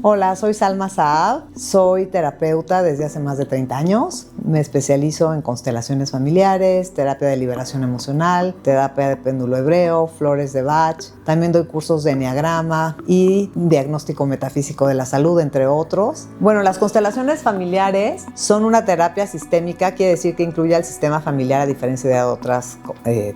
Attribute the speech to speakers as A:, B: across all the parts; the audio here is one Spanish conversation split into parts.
A: Hola, soy Salma Saab, soy terapeuta desde hace más de 30 años. Me especializo en constelaciones familiares, terapia de liberación emocional, terapia de péndulo hebreo, flores de Bach. También doy cursos de enneagrama y diagnóstico metafísico de la salud, entre otros. Bueno, las constelaciones familiares son una terapia sistémica, quiere decir que incluye al sistema familiar a diferencia de otras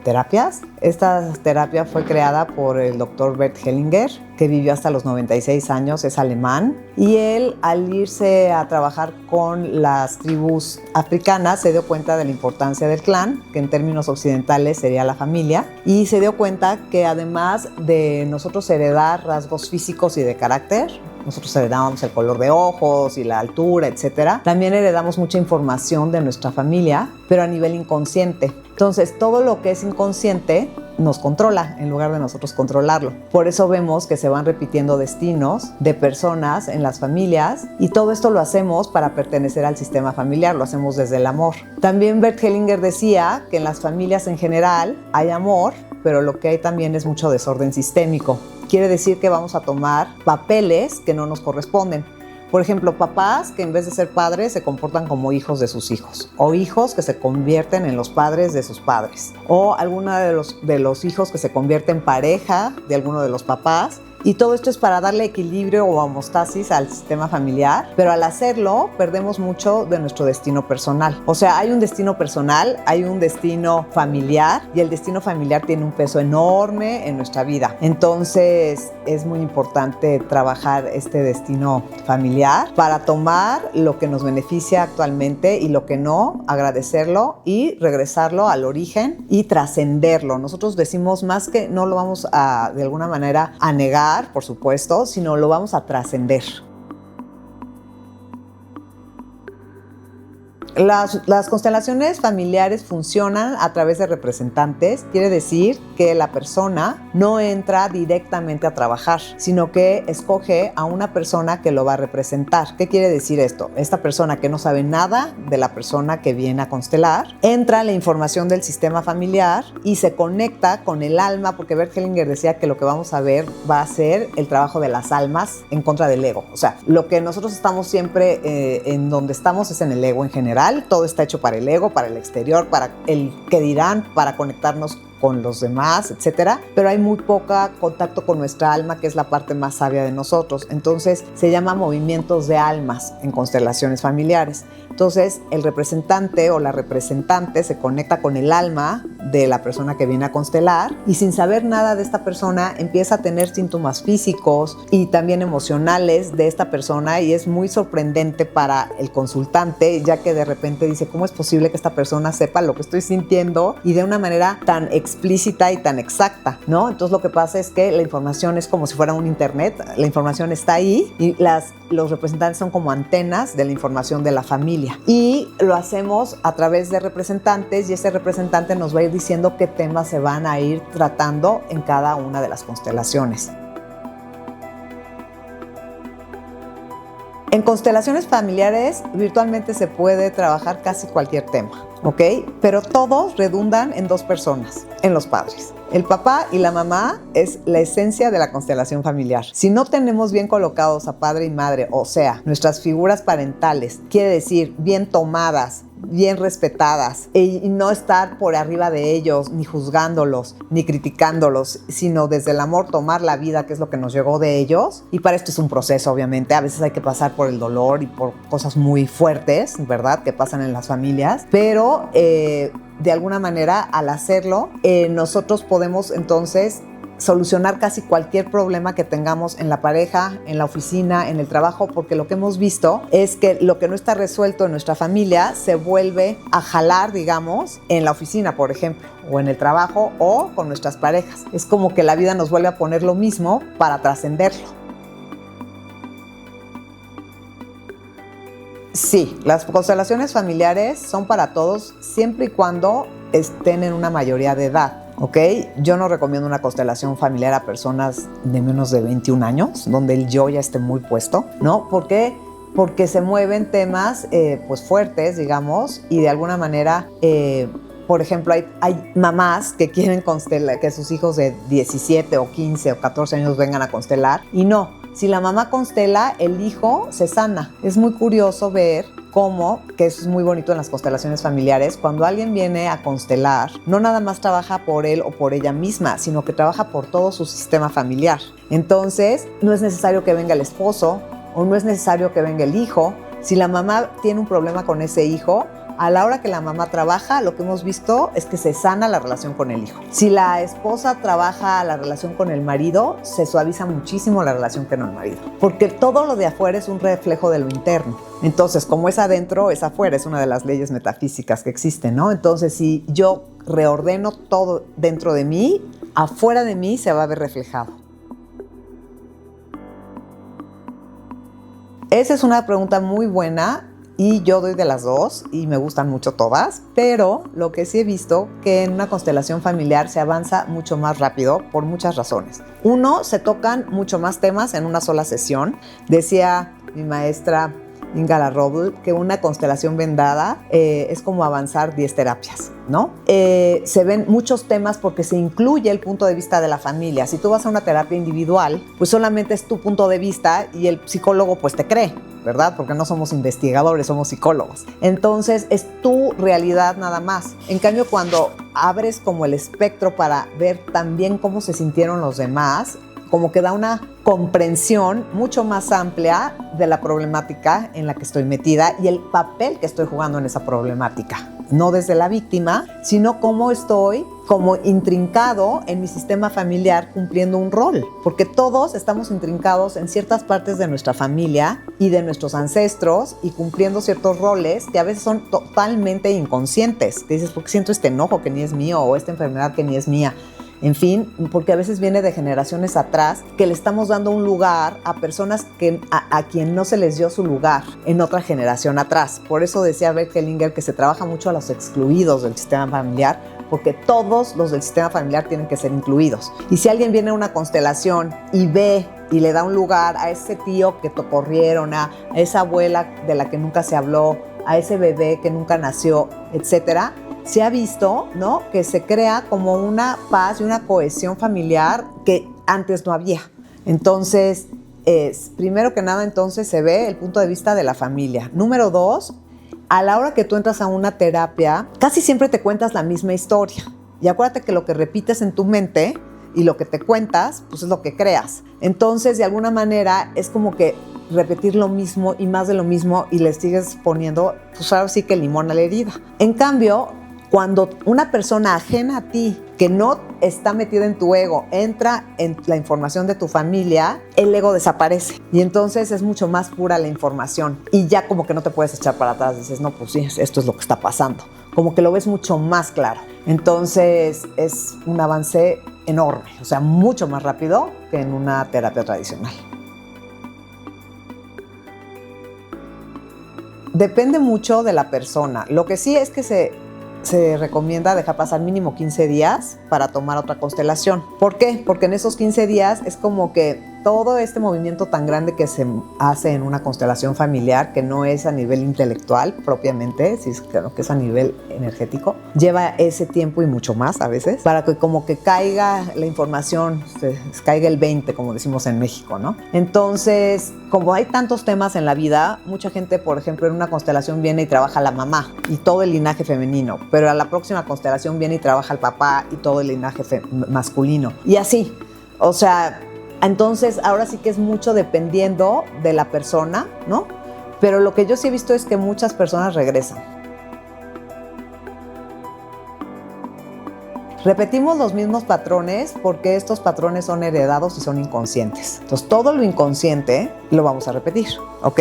A: terapias. Esta terapia fue creada por el doctor Bert Hellinger, que vivió hasta los 96 años, es alemán, y él, al irse a trabajar con las tribus africanas, se dio cuenta de la importancia del clan, que en términos occidentales sería la familia, y se dio cuenta que además de nosotros heredar rasgos físicos y de carácter, nosotros heredamos el color de ojos y la altura, etcétera. También heredamos mucha información de nuestra familia, pero a nivel inconsciente. Entonces, todo lo que es inconsciente nos controla en lugar de nosotros controlarlo. Por eso vemos que se van repitiendo destinos de personas en las familias y todo esto lo hacemos para pertenecer al sistema familiar, lo hacemos desde el amor. También Bert Hellinger decía que en las familias en general hay amor, pero lo que hay también es mucho desorden sistémico. Quiere decir que vamos a tomar papeles que no nos corresponden. Por ejemplo, papás que en vez de ser padres se comportan como hijos de sus hijos, o hijos que se convierten en los padres de sus padres, o alguno de los hijos que se convierte en pareja de alguno de los papás. Y todo esto es para darle equilibrio o homeostasis al sistema familiar, pero al hacerlo perdemos mucho de nuestro destino personal. O sea, hay un destino personal, hay un destino familiar y el destino familiar tiene un peso enorme en nuestra vida. Entonces es muy importante trabajar este destino familiar para tomar lo que nos beneficia actualmente y lo que no, agradecerlo y regresarlo al origen y trascenderlo. Nosotros decimos más que no lo vamos a, de alguna manera, a negar, por supuesto, sino lo vamos a trascender. Las constelaciones familiares funcionan a través de representantes. Quiere decir que la persona no entra directamente a trabajar, sino que escoge a una persona que lo va a representar. ¿Qué quiere decir esto? Esta persona que no sabe nada de la persona que viene a constelar, entra en la información del sistema familiar y se conecta con el alma, porque Bert Hellinger decía que lo que vamos a ver va a ser el trabajo de las almas en contra del ego. O sea, lo que nosotros estamos siempre en donde estamos es en el ego en general. Todo está hecho para el ego, para el exterior, para el que dirán, para conectarnos con los demás, etcétera, pero hay muy poco contacto con nuestra alma, que es la parte más sabia de nosotros. Entonces se llama movimientos de almas en constelaciones familiares. Entonces el representante o la representante se conecta con el alma de la persona que viene a constelar y sin saber nada de esta persona empieza a tener síntomas físicos y también emocionales de esta persona, y es muy sorprendente para el consultante, ya que de repente dice, ¿cómo es posible que esta persona sepa lo que estoy sintiendo y de una manera tan explícita y tan exacta, ¿no? Entonces lo que pasa es que la información es como si fuera un internet, la información está ahí y los representantes son como antenas de la información de la familia, y lo hacemos a través de representantes, y ese representante nos va a ir diciendo qué temas se van a ir tratando en cada una de las constelaciones. En constelaciones familiares virtualmente se puede trabajar casi cualquier tema, ¿ok? Pero todos redundan en dos personas, en los padres. El papá y la mamá es la esencia de la constelación familiar. Si no tenemos bien colocados a padre y madre, o sea, nuestras figuras parentales, quiere decir bien tomadas, bien respetadas, y no estar por arriba de ellos, ni juzgándolos, ni criticándolos, sino desde el amor tomar la vida, que es lo que nos llegó de ellos. Y para esto es un proceso, obviamente. A veces hay que pasar por el dolor y por cosas muy fuertes, ¿verdad?, que pasan en las familias, pero de alguna manera, al hacerlo, nosotros podemos entonces solucionar casi cualquier problema que tengamos en la pareja, en la oficina, en el trabajo, porque lo que hemos visto es que lo que no está resuelto en nuestra familia se vuelve a jalar, digamos, en la oficina, por ejemplo, o en el trabajo, o con nuestras parejas. Es como que la vida nos vuelve a poner lo mismo para trascenderlo. Sí, las constelaciones familiares son para todos siempre y cuando estén en una mayoría de edad. ¿Ok? Yo no recomiendo una constelación familiar a personas de menos de 21 años, donde el yo ya esté muy puesto, ¿no? ¿Por qué? Porque se mueven temas pues fuertes, digamos, y de alguna manera, por ejemplo, hay mamás que quieren constelar, que sus hijos de 17 o 15 o 14 años vengan a constelar, y no. si la mamá constela, el hijo se sana. Es muy curioso ver cómo, que eso es muy bonito en las constelaciones familiares, cuando alguien viene a constelar, no nada más trabaja por él o por ella misma, sino que trabaja por todo su sistema familiar. Entonces, no es necesario que venga el esposo o no es necesario que venga el hijo. Si la mamá tiene un problema con ese hijo, a la hora que la mamá trabaja, lo que hemos visto es que se sana la relación con el hijo. Si la esposa trabaja la relación con el marido, se suaviza muchísimo la relación con el marido. Porque todo lo de afuera es un reflejo de lo interno. Entonces, como es adentro, es afuera. Es una de las leyes metafísicas que existen, ¿no? Entonces, si yo reordeno todo dentro de mí, afuera de mí se va a ver reflejado. Esa es una pregunta muy buena. Y yo doy de las dos y me gustan mucho todas, pero lo que sí he visto que en una constelación familiar se avanza mucho más rápido por muchas razones. Uno, se tocan mucho más temas en una sola sesión. Decía mi maestra Inga Larroble que una constelación vendada es como avanzar 10 terapias, ¿no? Se ven muchos temas porque se incluye el punto de vista de la familia. Si tú vas a una terapia individual, pues solamente es tu punto de vista y el psicólogo pues te cree, ¿verdad? Porque no somos investigadores, somos psicólogos. Entonces, es tu realidad nada más. En cambio, cuando abres como el espectro para ver también cómo se sintieron los demás, como que da una comprensión mucho más amplia de la problemática en la que estoy metida y el papel que estoy jugando en esa problemática. No desde la víctima, sino cómo estoy como intrincado en mi sistema familiar cumpliendo un rol. Porque todos estamos intrincados en ciertas partes de nuestra familia y de nuestros ancestros y cumpliendo ciertos roles que a veces son totalmente inconscientes. Que dices, ¿por qué siento este enojo que ni es mío o esta enfermedad que ni es mía? En fin, porque a veces viene de generaciones atrás que le estamos dando un lugar a personas a quien no se les dio su lugar en otra generación atrás. Por eso decía Bert Hellinger que se trabaja mucho a los excluidos del sistema familiar, porque todos los del sistema familiar tienen que ser incluidos. Y si alguien viene a una constelación y ve y le da un lugar a ese tío que corrieron, a esa abuela de la que nunca se habló, a ese bebé que nunca nació, etcétera, se ha visto, ¿no?, que se crea como una paz y una cohesión familiar que antes no había. Entonces, primero que nada, entonces se ve el punto de vista de la familia. Número 2, a la hora que tú entras a una terapia, casi siempre te cuentas la misma historia. Y acuérdate que lo que repites en tu mente y lo que te cuentas, pues es lo que creas. Entonces, de alguna manera, es como que repetir lo mismo y más de lo mismo y le sigues poniendo, pues ahora sí que limón a la herida. En cambio, cuando una persona ajena a ti, que no está metida en tu ego, entra en la información de tu familia, el ego desaparece. Y entonces es mucho más pura la información. Y ya como que no te puedes echar para atrás. Dices, no, pues sí, esto es lo que está pasando. Como que lo ves mucho más claro. Entonces es un avance enorme. O sea, mucho más rápido que en una terapia tradicional. Depende mucho de la persona. Lo que sí es que se recomienda dejar pasar mínimo 15 días para tomar otra constelación. ¿Por qué? Porque en esos 15 días es como que todo este movimiento tan grande que se hace en una constelación familiar, que no es a nivel intelectual propiamente, sí, creo que es a nivel energético, lleva ese tiempo y mucho más a veces, para que como que caiga la información, caiga el 20, como decimos en México, ¿no? Entonces, como hay tantos temas en la vida, mucha gente, por ejemplo, en una constelación viene y trabaja la mamá y todo el linaje femenino, pero a la próxima constelación viene y trabaja el papá y todo el linaje masculino. Y así, o sea, entonces ahora sí que es mucho dependiendo de la persona, ¿no? Pero lo que yo sí he visto es que muchas personas regresan. Repetimos los mismos patrones porque estos patrones son heredados y son inconscientes. Entonces todo lo inconsciente lo vamos a repetir, ¿ok?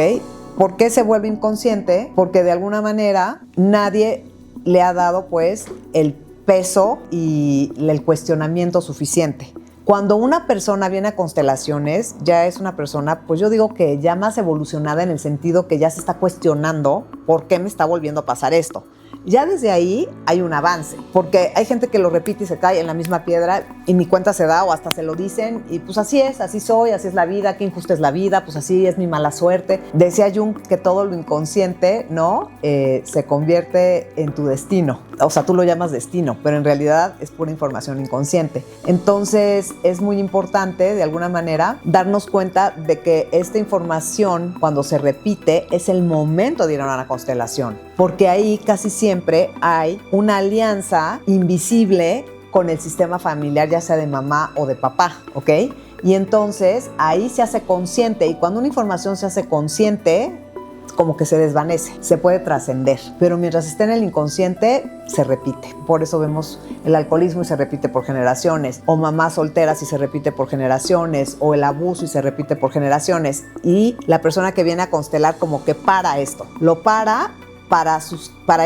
A: ¿Por qué se vuelve inconsciente? Porque de alguna manera nadie le ha dado pues el peso y el cuestionamiento suficiente. Cuando una persona viene a constelaciones, ya es una persona, pues yo digo que ya más evolucionada en el sentido que ya se está cuestionando por qué me está volviendo a pasar esto. Ya desde ahí hay un avance, porque hay gente que lo repite y se cae en la misma piedra y ni cuenta se da o hasta se lo dicen y pues así es, así soy, así es la vida, qué injusta es la vida, pues así es mi mala suerte. Decía Jung que todo lo inconsciente, ¿no? Se convierte en tu destino. O sea, tú lo llamas destino, pero en realidad es pura información inconsciente. Entonces es muy importante, de alguna manera, darnos cuenta de que esta información, cuando se repite, es el momento de ir a una constelación, porque ahí casi siempre hay una alianza invisible con el sistema familiar, ya sea de mamá o de papá, ¿ok? Y entonces ahí se hace consciente, y cuando una información se hace consciente, como que se desvanece, se puede trascender, pero mientras esté en el inconsciente, se repite. Por eso vemos el alcoholismo y se repite por generaciones, o mamás solteras y se repite por generaciones, o el abuso y se repite por generaciones. Y la persona que viene a constelar como que para esto, lo para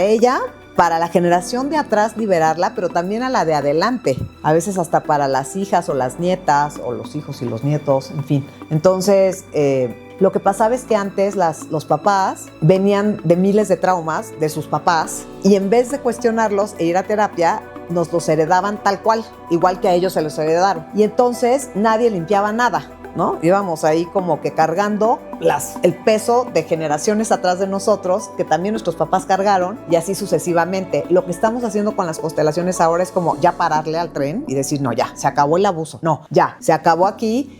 A: ella, para la generación de atrás liberarla, pero también a la de adelante, a veces hasta para las hijas o las nietas, o los hijos y los nietos, en fin. Entonces, lo que pasaba es que antes los papás venían de miles de traumas de sus papás y en vez de cuestionarlos e ir a terapia, nos los heredaban tal cual, igual que a ellos se los heredaron. Y entonces nadie limpiaba nada, ¿no? Íbamos ahí como que cargando el peso de generaciones atrás de nosotros, que también nuestros papás cargaron, y así sucesivamente. Lo que estamos haciendo con las constelaciones ahora es como ya pararle al tren y decir, no, ya, se acabó el abuso. No, ya, se acabó aquí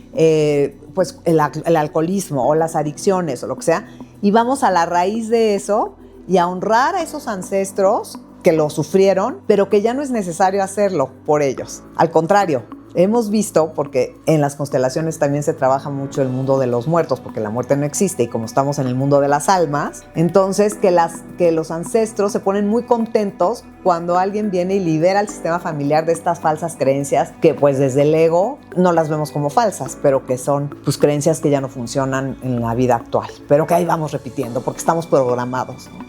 A: pues el alcoholismo o las adicciones o lo que sea, y vamos a la raíz de eso y a honrar a esos ancestros que lo sufrieron, pero que ya no es necesario hacerlo por ellos. Al contrario, hemos visto, porque en las constelaciones también se trabaja mucho el mundo de los muertos, porque la muerte no existe, y como estamos en el mundo de las almas, entonces que los ancestros se ponen muy contentos cuando alguien viene y libera al sistema familiar de estas falsas creencias, que pues desde el ego no las vemos como falsas, pero que son pues creencias que ya no funcionan en la vida actual, pero que ahí vamos repitiendo, porque estamos programados, ¿no?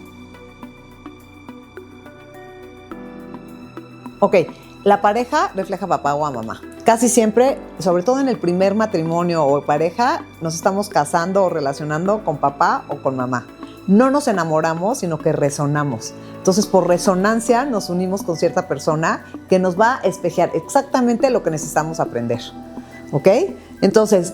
A: Ok, la pareja refleja a papá o a mamá. Casi siempre, sobre todo en el primer matrimonio o pareja, nos estamos casando o relacionando con papá o con mamá. No nos enamoramos, sino que resonamos. Entonces, por resonancia, nos unimos con cierta persona que nos va a espejear exactamente lo que necesitamos aprender. ¿Ok? Entonces,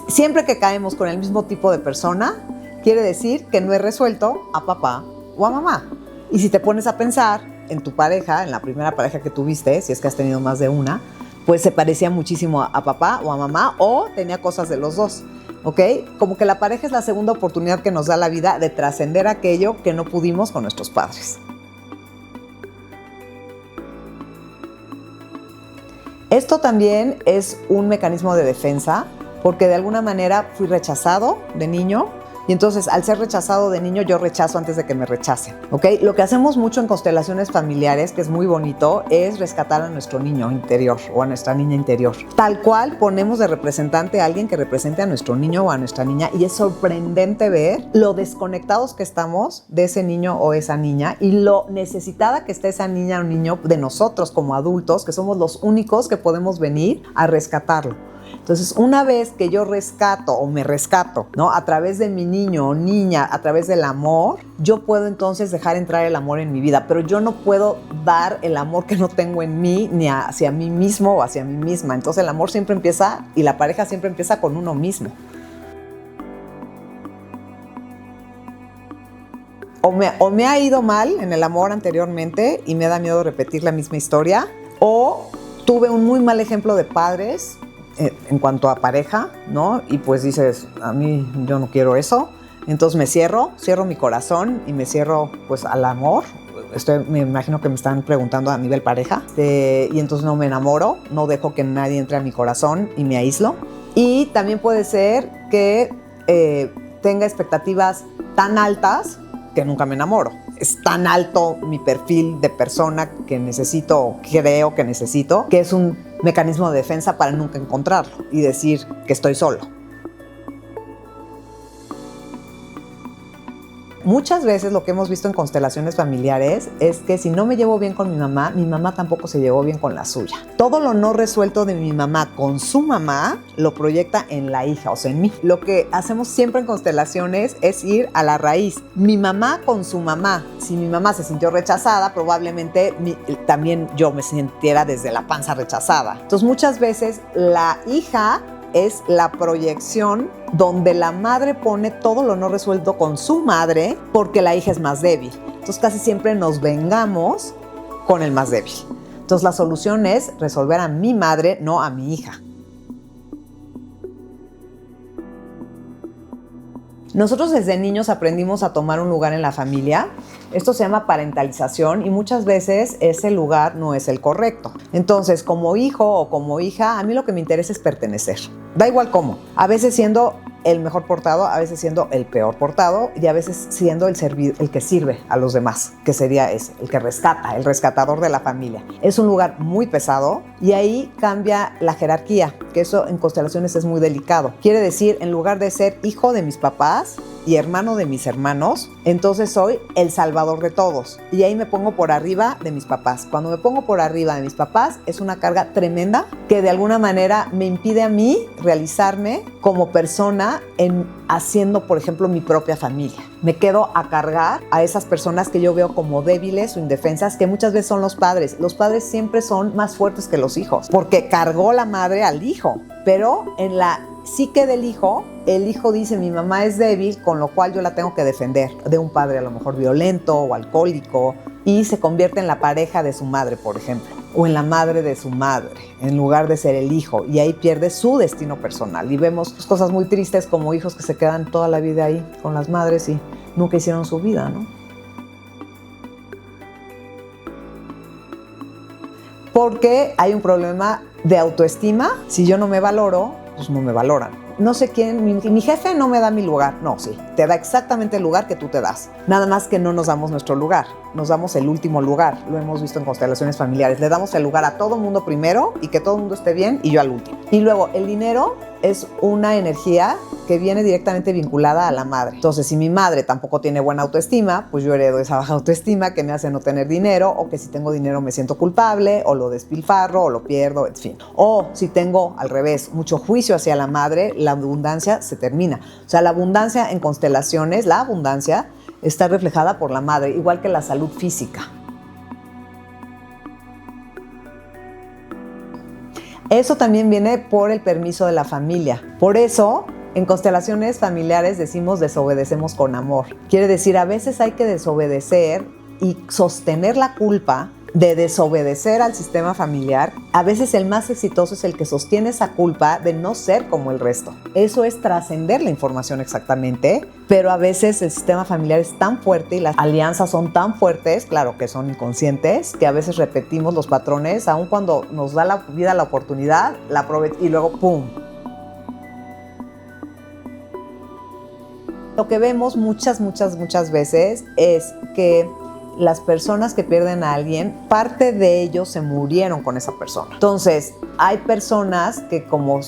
A: siempre que caemos con el mismo tipo de persona, quiere decir que no he resuelto a papá o a mamá. Y si te pones a pensar en tu pareja, en la primera pareja que tuviste, si es que has tenido más de una, pues se parecía muchísimo a papá o a mamá, o tenía cosas de los dos, ¿ok? Como que la pareja es la segunda oportunidad que nos da la vida de trascender aquello que no pudimos con nuestros padres. Esto también es un mecanismo de defensa, porque de alguna manera fui rechazado de niño, y entonces, al ser rechazado de niño, yo rechazo antes de que me rechacen, ¿ok? Lo que hacemos mucho en constelaciones familiares, que es muy bonito, es rescatar a nuestro niño interior o a nuestra niña interior. Tal cual ponemos de representante a alguien que represente a nuestro niño o a nuestra niña, y es sorprendente ver lo desconectados que estamos de ese niño o esa niña y lo necesitada que está esa niña o niño de nosotros como adultos, que somos los únicos que podemos venir a rescatarlo. Entonces, una vez que yo rescato o me rescato, ¿no? A través de mi niño o niña, a través del amor, yo puedo entonces dejar entrar el amor en mi vida, pero yo no puedo dar el amor que no tengo en mí, ni hacia mí mismo o hacia mí misma. Entonces, el amor siempre empieza, y la pareja siempre empieza con uno mismo. O me ha ido mal en el amor anteriormente y me da miedo repetir la misma historia, o tuve un muy mal ejemplo de padres en cuanto a pareja, ¿no? Y pues dices, a mí yo no quiero eso. Entonces me cierro mi corazón y me cierro pues al amor. Me imagino que me están preguntando a nivel pareja. Y entonces no me enamoro, no dejo que nadie entre a mi corazón y me aíslo. Y también puede ser que tenga expectativas tan altas que nunca me enamoro. Es tan alto mi perfil de persona que necesito, creo que necesito, que es un mecanismo de defensa para nunca encontrarlo y decir que estoy solo. muchas veces lo que hemos visto en constelaciones familiares es que si no me llevo bien con mi mamá tampoco se llevó bien con la suya. Todo lo no resuelto de mi mamá con su mamá lo proyecta en la hija, o sea, en mí. Lo que hacemos siempre en constelaciones es ir a la raíz. Mi mamá con su mamá. Si mi mamá se sintió rechazada, probablemente también yo me sintiera desde la panza rechazada. Entonces, muchas veces la hija es la proyección donde la madre pone todo lo no resuelto con su madre porque la hija es más débil. Entonces, casi siempre nos vengamos con el más débil. Entonces, la solución es resolver a mi madre, no a mi hija. Nosotros desde niños aprendimos a tomar un lugar en la familia. Esto se llama parentalización y muchas veces ese lugar no es el correcto. Entonces, como hijo o como hija, a mí lo que me interesa es pertenecer. Da igual cómo. A veces siendo el mejor portado, a veces siendo el peor portado y a veces siendo el que sirve a los demás, que sería ese, el que rescata, el rescatador de la familia. Es un lugar muy pesado y ahí cambia la jerarquía, que eso en constelaciones es muy delicado. Quiere decir, en lugar de ser hijo de mis papás y hermano de mis hermanos, entonces soy el salvador de todos. Y ahí me pongo por arriba de mis papás. Cuando me pongo por arriba de mis papás, es una carga tremenda que de alguna manera me impide a mí realizarme como persona haciendo, por ejemplo, mi propia familia. Me quedo a cargar a esas personas que yo veo como débiles o indefensas, que muchas veces son los padres. Los padres siempre son más fuertes que los hijos, porque cargó la madre al hijo. Pero en la psique del hijo, el hijo dice, mi mamá es débil, con lo cual yo la tengo que defender de un padre a lo mejor violento o alcohólico, y se convierte en la pareja de su madre, por ejemplo, o en la madre de su madre, en lugar de ser el hijo, y ahí pierde su destino personal. Y vemos cosas muy tristes como hijos que se quedan toda la vida ahí con las madres y nunca hicieron su vida, ¿no? Porque hay un problema de autoestima. Si yo no me valoro, pues no me valoran. No sé quién, mi jefe no me da mi lugar. No, sí, te da exactamente el lugar que tú te das. Nada más que no nos damos nuestro lugar, nos damos el último lugar. Lo hemos visto en constelaciones familiares. Le damos el lugar a todo mundo primero y que todo el mundo esté bien y yo al último. Y luego el dinero es una energía que viene directamente vinculada a la madre. Entonces, si mi madre tampoco tiene buena autoestima, pues yo heredo esa baja autoestima que me hace no tener dinero, o que si tengo dinero me siento culpable, o lo despilfarro, o lo pierdo, en fin. O si tengo, al revés, mucho juicio hacia la madre, la abundancia se termina. O sea, la abundancia en constelaciones, la abundancia está reflejada por la madre, igual que la salud física. Eso también viene por el permiso de la familia. Por eso, en constelaciones familiares decimos desobedecemos con amor. Quiere decir, a veces hay que desobedecer y sostener la culpa de desobedecer al sistema familiar. A veces el más exitoso es el que sostiene esa culpa de no ser como el resto. Eso es trascender la información exactamente, pero a veces el sistema familiar es tan fuerte y las alianzas son tan fuertes, claro que son inconscientes, que a veces repetimos los patrones, aun cuando nos da la vida la oportunidad, la aprovechamos y luego ¡pum! Lo que vemos muchas veces es que las personas que pierden a alguien, parte de ellos se murieron con esa persona. Entonces, hay personas que como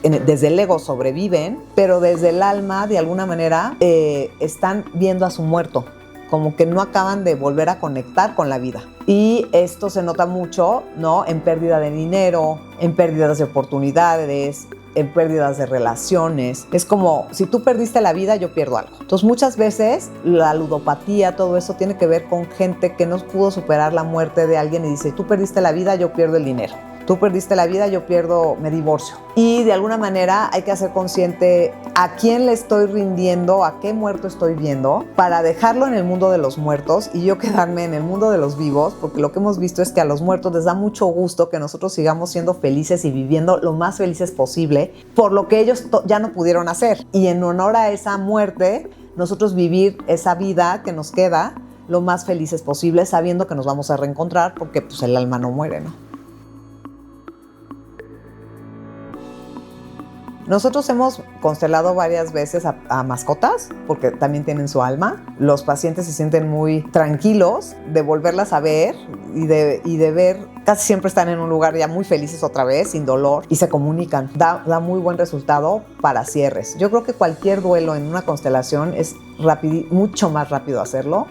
A: desde el ego sobreviven, pero desde el alma, de alguna manera, están viendo a su muerto, como que no acaban de volver a conectar con la vida. Y esto se nota mucho, ¿no? En pérdida de dinero, en pérdidas de oportunidades, en pérdidas de relaciones. Es como, si tú perdiste la vida, yo pierdo algo. Entonces, muchas veces la ludopatía, todo eso tiene que ver con gente que no pudo superar la muerte de alguien y dice, tú perdiste la vida, yo pierdo el dinero. Tú perdiste la vida, yo me divorcio. Y de alguna manera hay que hacer consciente a quién le estoy rindiendo, a qué muerto estoy viendo, para dejarlo en el mundo de los muertos y yo quedarme en el mundo de los vivos, porque lo que hemos visto es que a los muertos les da mucho gusto que nosotros sigamos siendo felices y viviendo lo más felices posible por lo que ellos ya no pudieron hacer. Y en honor a esa muerte, nosotros vivir esa vida que nos queda lo más felices posible, sabiendo que nos vamos a reencontrar porque pues, el alma no muere, ¿no? Nosotros hemos constelado varias veces a mascotas porque también tienen su alma. Los pacientes se sienten muy tranquilos de volverlas a ver y de ver casi siempre están en un lugar ya muy felices otra vez, sin dolor, y se comunican. Da muy buen resultado para cierres. Yo creo que cualquier duelo en una constelación es mucho más rápido hacerlo.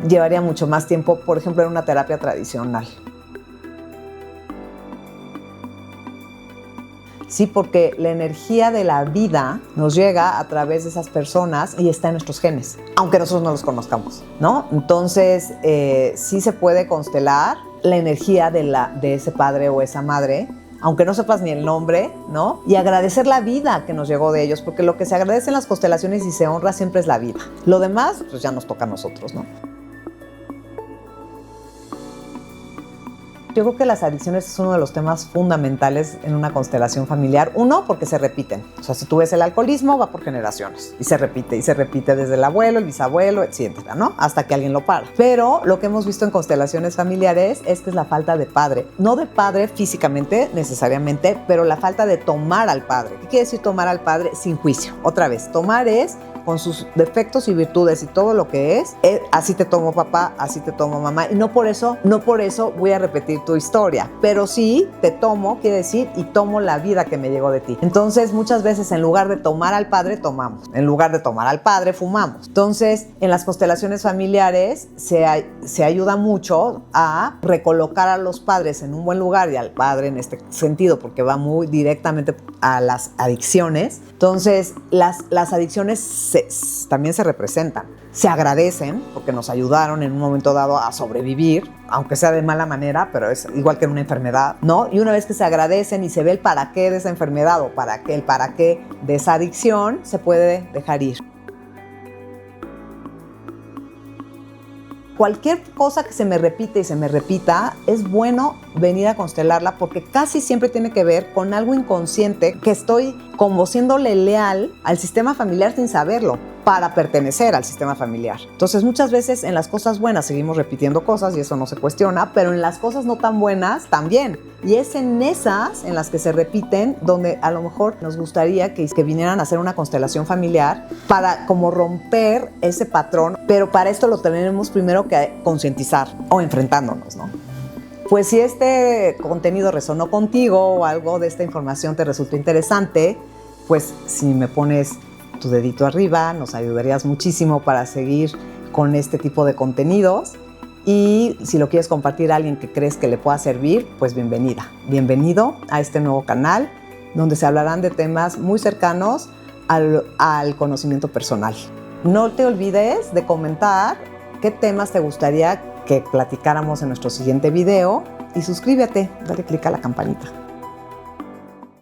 A: Llevaría mucho más tiempo, por ejemplo, en una terapia tradicional. Sí, porque la energía de la vida nos llega a través de esas personas y está en nuestros genes, aunque nosotros no los conozcamos, ¿no? Entonces, sí se puede constelar la energía de ese padre o esa madre, aunque no sepas ni el nombre, ¿no? Y agradecer la vida que nos llegó de ellos, porque lo que se agradece en las constelaciones y se honra siempre es la vida. Lo demás, pues ya nos toca a nosotros, ¿no? Yo creo que las adicciones es uno de los temas fundamentales en una constelación familiar. Uno, porque se repiten. O sea, si tú ves el alcoholismo, va por generaciones. Y se repite desde el abuelo, el bisabuelo, etcétera, ¿no? Hasta que alguien lo para. Pero lo que hemos visto en constelaciones familiares es que es la falta de padre. No de padre físicamente, necesariamente, pero la falta de tomar al padre. ¿Qué quiere decir tomar al padre? Sin juicio. Otra vez, tomar es con sus defectos y virtudes y todo lo que es, así te tomo papá, así te tomo mamá, y no por eso voy a repetir tu historia, pero sí te tomo, quiere decir, y tomo la vida que me llegó de ti. Entonces, muchas veces en lugar de tomar al padre, tomamos. En lugar de tomar al padre, fumamos. Entonces, en las constelaciones familiares se ayuda mucho a recolocar a los padres en un buen lugar y al padre en este sentido, porque va muy directamente a las adicciones. Entonces, las adicciones también se representan. Se agradecen porque nos ayudaron en un momento dado a sobrevivir, aunque sea de mala manera, pero es igual que en una enfermedad, ¿no? Y una vez que se agradecen y se ve el para qué de esa enfermedad o el para qué de esa adicción, se puede dejar ir. Cualquier cosa que se me repite y se me repita, es bueno venir a constelarla porque casi siempre tiene que ver con algo inconsciente que estoy como siéndole leal al sistema familiar sin saberlo para pertenecer al sistema familiar. Entonces, muchas veces en las cosas buenas seguimos repitiendo cosas y eso no se cuestiona, pero en las cosas no tan buenas también. Y es en esas, en las que se repiten, donde a lo mejor nos gustaría que vinieran a hacer una constelación familiar para como romper ese patrón, pero para esto lo tenemos primero que concientizar o enfrentándonos, ¿no? Pues si este contenido resonó contigo o algo de esta información te resultó interesante, pues si me pones tu dedito arriba, nos ayudarías muchísimo para seguir con este tipo de contenidos. Y si lo quieres compartir a alguien que crees que le pueda servir, pues bienvenida. Bienvenido a este nuevo canal donde se hablarán de temas muy cercanos al conocimiento personal. No te olvides de comentar qué temas te gustaría que platicáramos en nuestro siguiente video y suscríbete, dale clic a la campanita.